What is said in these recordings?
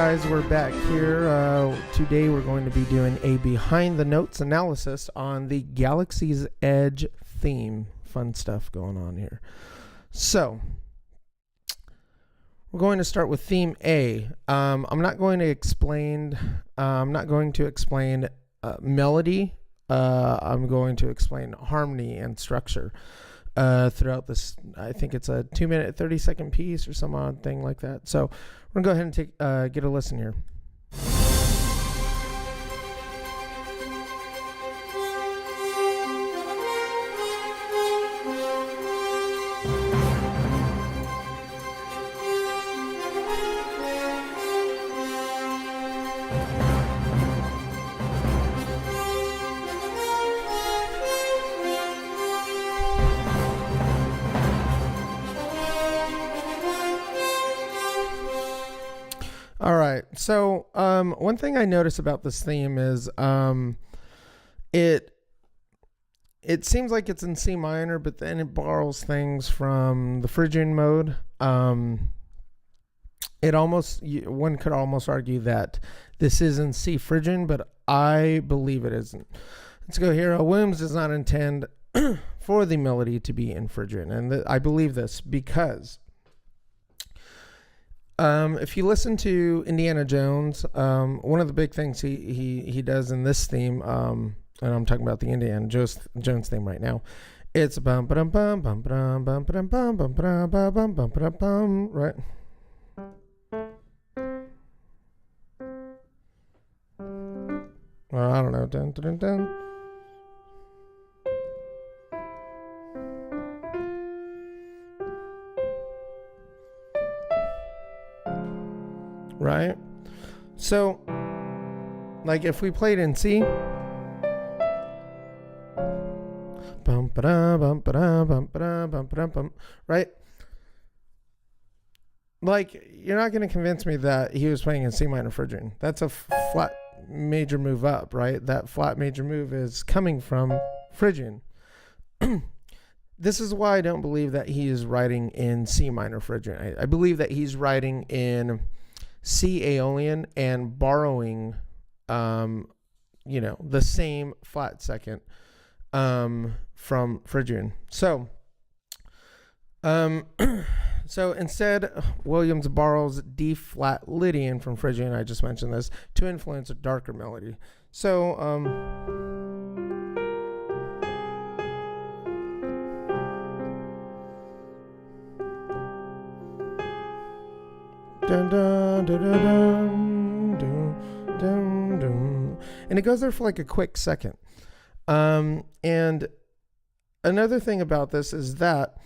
guys, we're back here. Today we're going to be doing a behind the notes analysis on the Galaxy's Edge theme. Fun stuff going on here. So we're going to start with theme A. I'm not going to explain melody. I'm going to explain harmony and structure throughout this. I think it's a 2-minute, 30-second piece or some odd thing like that. So we're gonna go ahead and get a listen here. All right. So one thing I notice about this theme is it seems like it's in C minor, but then it borrows things from the Phrygian mode. One could almost argue that this is in C Phrygian, but I believe it isn't. Let's go here. Williams does not intend for the melody to be in Phrygian, and I believe this because if you listen to Indiana Jones, one of the big things he does in this theme, and I'm talking about the Indiana Jones theme right now, it's bum ba dum bum bum ba dum bum ba dum bum bum ba dum bum bum ba dum bum, right? Well, I don't know. Dun, dun, dun, dun. Right? So, like if we played in C, bum ba bum ba bum ba bum bum, right? Like you're not going to convince me that he was playing in C minor Phrygian. That's a flat major move up, right? That flat major move is coming from Phrygian. This is why I don't believe that he is writing in C minor Phrygian. I believe that he's writing in C Aeolian and borrowing, the same flat second from Phrygian. So, so instead, Williams borrows D flat Lydian from Phrygian. I just mentioned this to influence a darker melody. So, dun, dun, dun, dun, dun, dun, dun. And it goes there for like a quick second. And another thing about this is that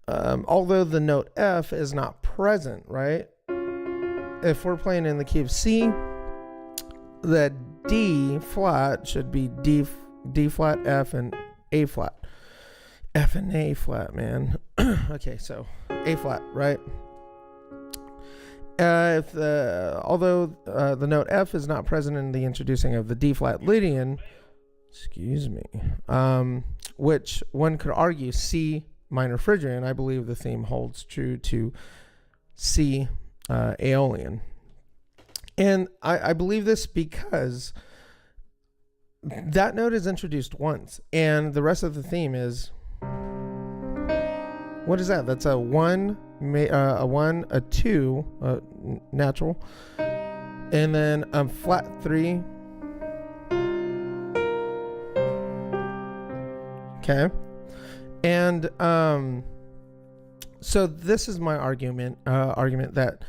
although the note F is not present, right? If we're playing in the key of C, the D flat should be D flat, F, and A flat. F and A flat, man. Okay, so A flat, right? Although the note F is not present in the introducing of the D flat Lydian, which one could argue C minor Phrygian, I believe the theme holds true to C Aeolian. And I believe this because that note is introduced once, and the rest of the theme is, what is that? That's a 1, a 1, a 2, natural, and then a flat 3. Okay. And so this is my argument that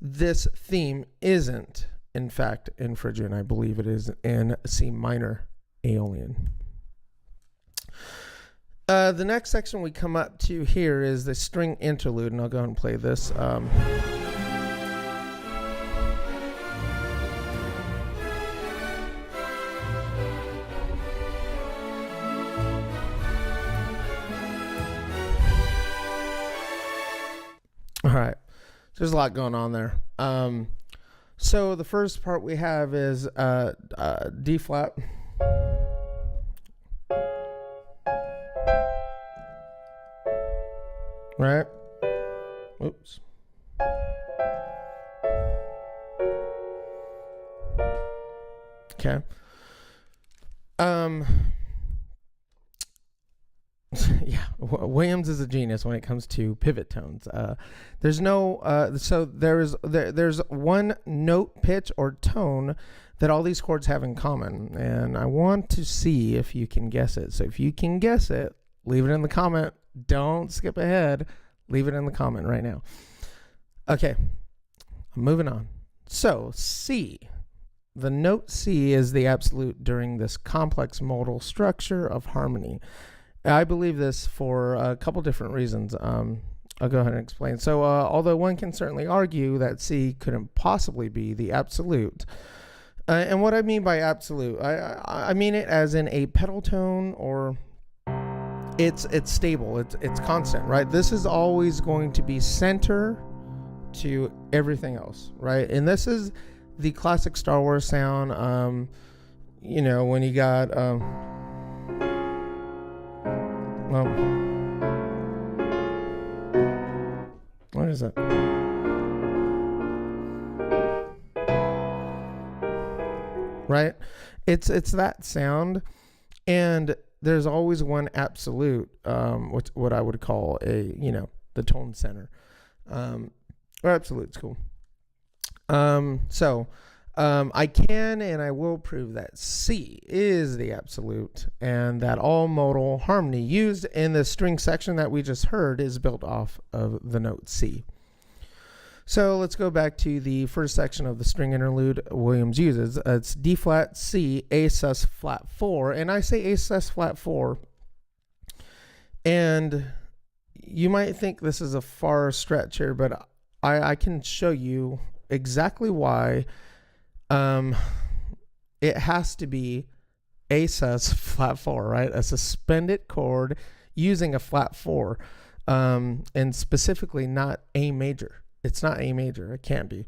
this theme isn't, in fact, in Phrygian. I believe it is in C minor Aeolian. The next section we come up to here is the string interlude, and I'll go ahead and play this. All right, there's a lot going on there. So the first part we have is D flat. Right? Oops. Okay. Yeah, Williams is a genius when it comes to pivot tones. There's one note, pitch, or tone that all these chords have in common, and I want to see if you can guess it. So if you can guess it, leave it in the comment. Don't skip ahead. Leave it in the comment right now. Okay, I'm moving on. So C. The note C is the absolute during this complex modal structure of harmony. I believe this for a couple different reasons. I'll go ahead and explain. So although one can certainly argue that C couldn't possibly be the absolute, and what I mean by absolute, I mean it as in a pedal tone, or it's stable, it's constant, right? This is always going to be center to everything else, right? And this is the classic Star Wars sound. When you got what is it? Right? It's that sound, and there's always one absolute, what I would call the tone center. Or absolute's cool. I can and I will prove that C is the absolute, and that all modal harmony used in the string section that we just heard is built off of the note C. So let's go back to the first section of the string interlude Williams uses. It's D flat, C, A sus flat 4, and I say A sus flat 4, and you might think this is a far stretch here, but I can show you exactly why it has to be A sus flat 4, right? A suspended chord using a flat 4, and specifically not A major. It's not A major. It can't be,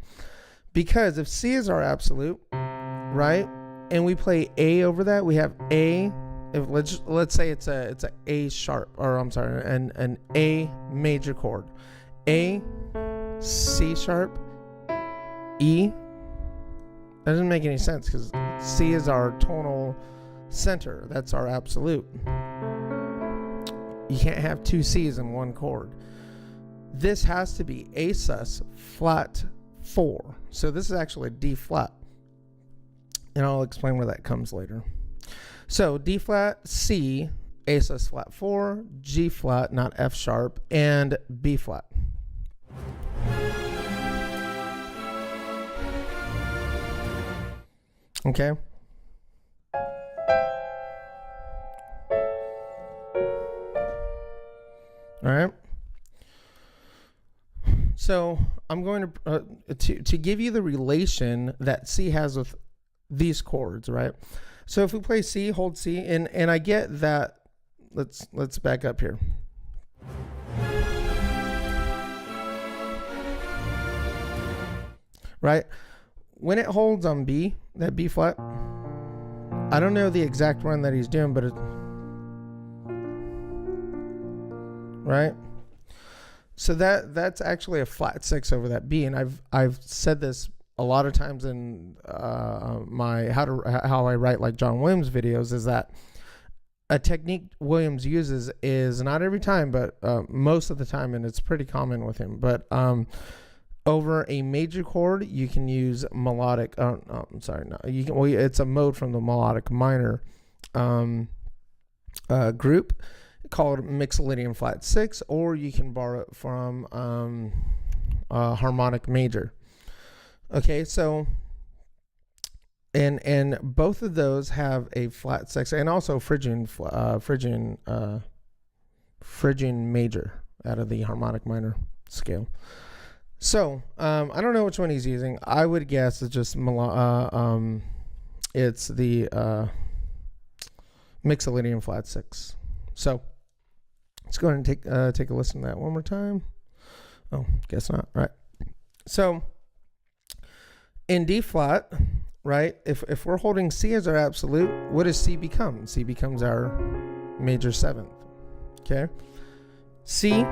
because if C is our absolute, right, and we play A over that, we have A. If let's say it's a A sharp, or I'm sorry, an A major chord, A, C sharp, E. That doesn't make any sense, because C is our tonal center. That's our absolute. You can't have two C's in one chord. This has to be A sus flat 4. So this is actually D flat, and I'll explain where that comes later. So D flat, C, A sus flat 4, G flat, not F sharp, and B flat. Okay. All right. So I'm going to give you the relation that C has with these chords, right? So if we play C, hold C, and I get that. Let's back up here. Right? When it holds on B, that B flat, I don't know the exact run that he's doing, but it, right? So that's actually a flat 6 over that B, and I've said this a lot of times in my how I write like John Williams videos, is that a technique Williams uses is not every time, but most of the time, and it's pretty common with him, but over a major chord, you can use melodic. I'm sorry, no, you can. Well, it's a mode from the melodic minor group called Mixolydian flat 6, or you can borrow it from harmonic major. Okay, so and both of those have a flat 6, and also Phrygian major out of the harmonic minor scale. So I don't know which one he's using. I would guess it's just it's the Mixolydian flat 6. So let's go ahead and take a listen to that one more time. Oh, guess not. Right. So in D flat, right? If we're holding C as our absolute, what does C become? C becomes our major 7th. Okay. C.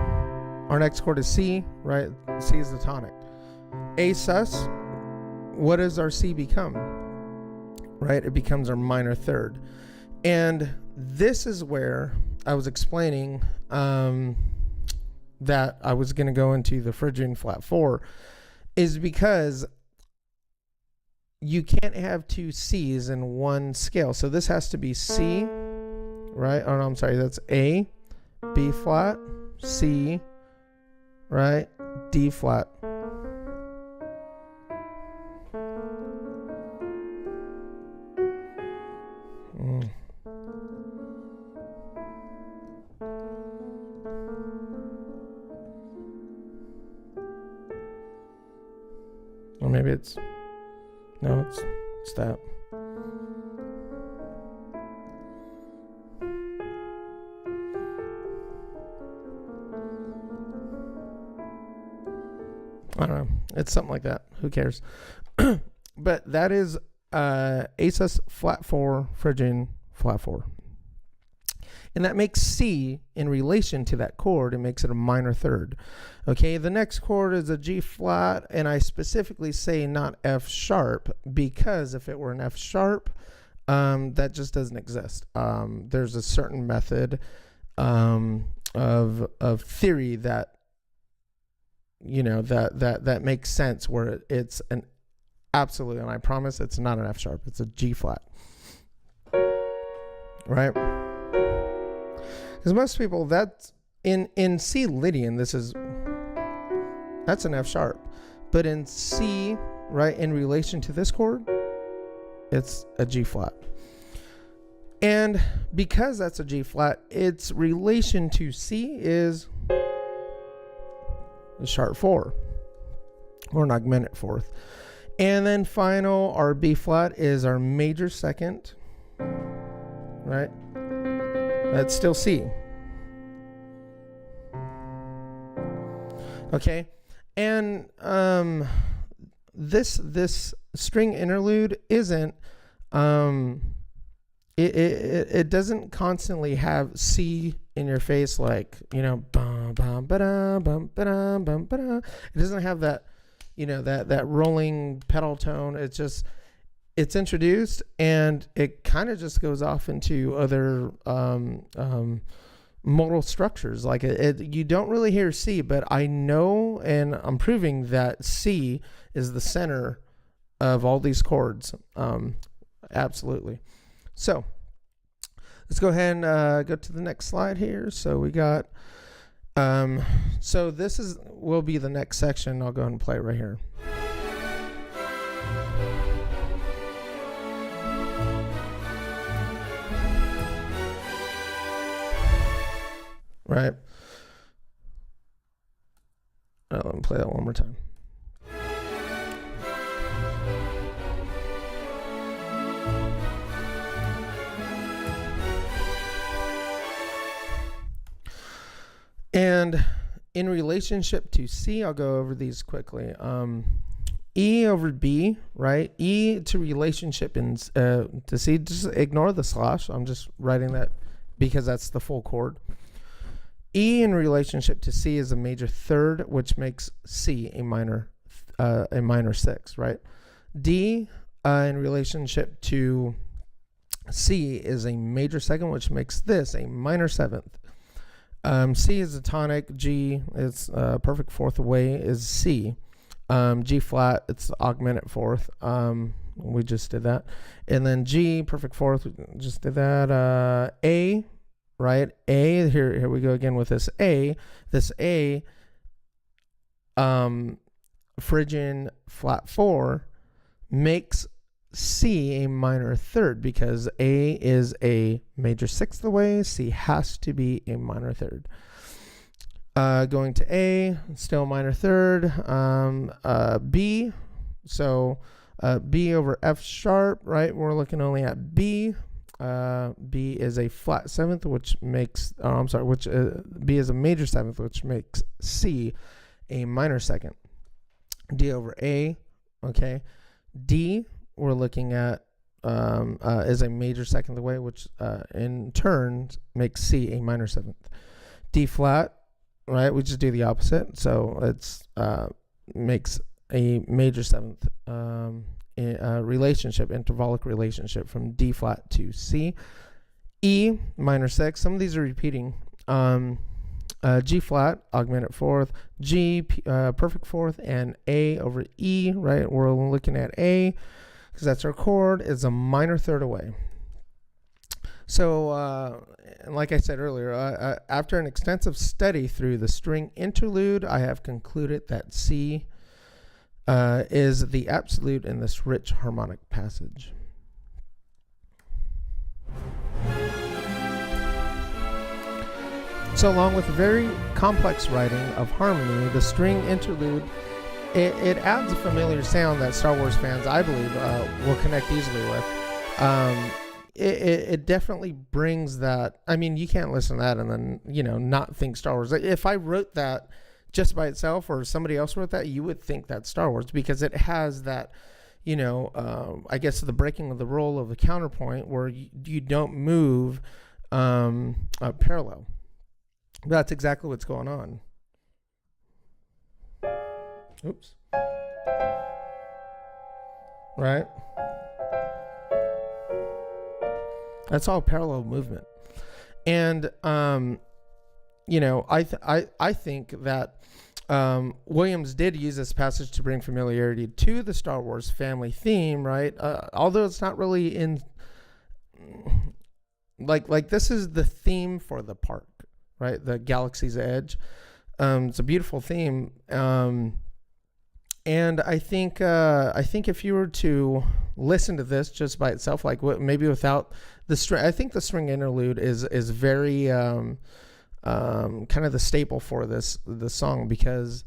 Our next chord is C, right? C is the tonic. A sus, what does our C become? right? It becomes our minor third. And this is where I was explaining that I was going to go into the Phrygian flat 4, is because you can't have two C's in one scale. So this has to be C, right? Oh, no, I'm sorry. That's A, B flat, C, right? D flat. Or maybe it's, no, it's that. I don't know. It's something like that. Who cares? But that is ASUS flat 4, Phrygian flat 4. And that makes C, in relation to that chord, it makes it a minor third. Okay, the next chord is a G flat, and I specifically say not F sharp, because if it were an F sharp, that just doesn't exist. There's a certain method of theory that, you know, that makes sense, where it's an absolute, and I promise it's not an F sharp, it's a G flat, right? Because most people, that's in C Lydian, that's an F sharp, but in C, right, in relation to this chord, it's a G flat. And because that's a G flat, its relation to C is a sharp 4, or an augmented fourth. And then final, our B flat is our major second, right? That's still C. Okay, and this string interlude isn't it doesn't constantly have C in your face, like, you know, bum bum ba bum ba bum ba. It doesn't have that, you know, that rolling pedal tone. It's just, it's introduced and it kind of just goes off into other modal structures. Like you don't really hear C, but I know, and I'm proving that C is the center of all these chords. Absolutely. So let's go ahead and go to the next slide here. So we got, so this will be the next section. I'll go ahead and play it right here. Right. Let me play that one more time. And in relationship to C, I'll go over these quickly. E over B, right? E to relationship in to C, just ignore the slash. I'm just writing that because that's the full chord. E in relationship to C is a major third, which makes C a minor 6, right? D in relationship to C is a major second, which makes this a minor 7th. C is a tonic. G is perfect fourth away is C. G flat, it's augmented fourth. We just did that. And then G, perfect fourth, we just did that. A, right? A, here we go again with this A. This A, Phrygian flat 4 makes C a minor third, because A is a major 6th away. C has to be a minor third. Going to A, still minor third. B, so B over F sharp, right? We're looking only at B. B is a flat 7th, which makes, B is a major 7th, which makes C a minor 2nd. D over A, okay. D, we're looking at is a major 2nd away, which in turn makes C a minor 7th. D flat, right? We just do the opposite, so it's makes a major 7th relationship, intervallic relationship from D flat to C. E minor 6. Some of these are repeating. G flat, augmented fourth, G, perfect fourth, and A over E, right? We're looking at A because that's our chord. It's a minor third away. So, like I said earlier, after an extensive study through the string interlude, I have concluded that C is the absolute in this rich harmonic passage. So along with very complex writing of harmony, the string interlude, it adds a familiar sound that Star Wars fans, I believe, will connect easily with. It definitely brings that. I mean, you can't listen to that and then, not think Star Wars. If I wrote that just by itself or somebody else wrote that, you would think that's Star Wars because it has that, I guess the breaking of the role of the counterpoint where you don't move parallel. That's exactly what's going on. Oops. Right? That's all parallel movement. And, I think that Williams did use this passage to bring familiarity to the Star Wars family theme, right? Although it's not really in... Like this is the theme for the park. Right, the Galaxy's Edge. It's a beautiful theme, and I think if you were to listen to this just by itself, like maybe without the string, I think the string interlude is very kind of the staple for this song because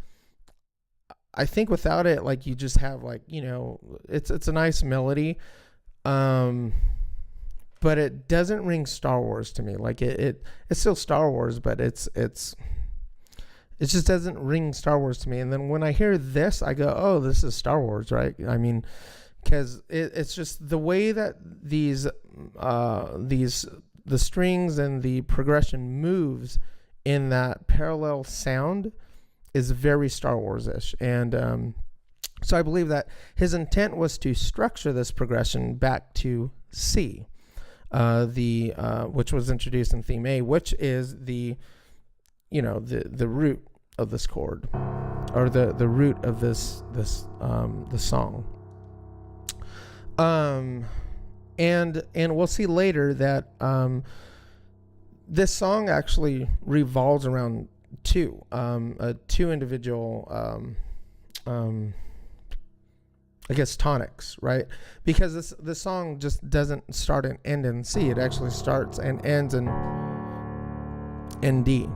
I think without it, like you just have it's a nice melody. But it doesn't ring Star Wars to me. Like it's still Star Wars, but it just doesn't ring Star Wars to me. And then when I hear this, I go, "Oh, this is Star Wars, right?" I mean, because it's just the way that the strings and the progression moves in that parallel sound is very Star Wars-ish. And so I believe that his intent was to structure this progression back to C. Which was introduced in theme A, which is the root of this chord, or the root of the song. And we'll see later that this song actually revolves around two individual I guess tonics, right? Because this song just doesn't start and end in C. It actually starts and ends in D.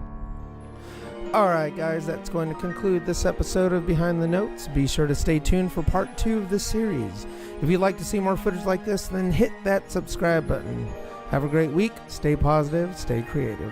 All right, guys, that's going to conclude this episode of Behind the Notes. Be sure to stay tuned for part 2 of this series. If you'd like to see more footage like this, then hit that subscribe button. Have a great week. Stay positive. Stay creative.